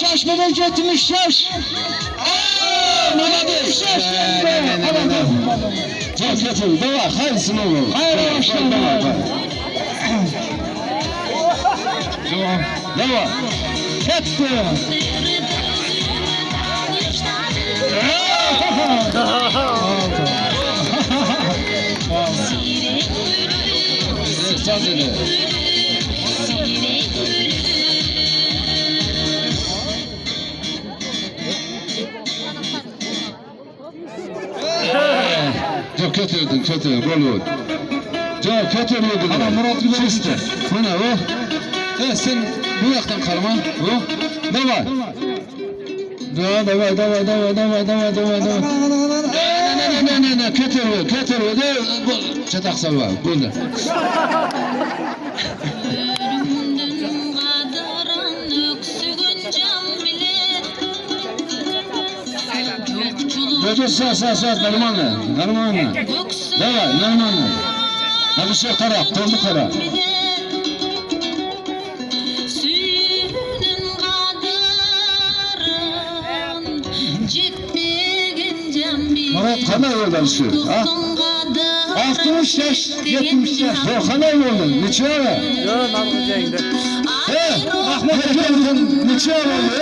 60 yaş mı 70 yaş? Молодец! Давай, hayır sınavı. Hayır başkanım. Давай. Gitti. Çok kötü, Bollywood. Çok kötü öldürdün. Ama Murat gibi Çiste. Bana o. Sen bu yaktan karma. O. Давай. Давай. Ne, kötü öldü. Çatak salva. Bunda. Сас, нормально. Давай, нормально. Hadi şey kara, kolunu kara. Murat kana yoldan sür. Ha? 60 yaş, 70 yaş. Yok kana yoldan. Neçe ara? Yo, namıcayında. Ahmet Efendi neçe ara?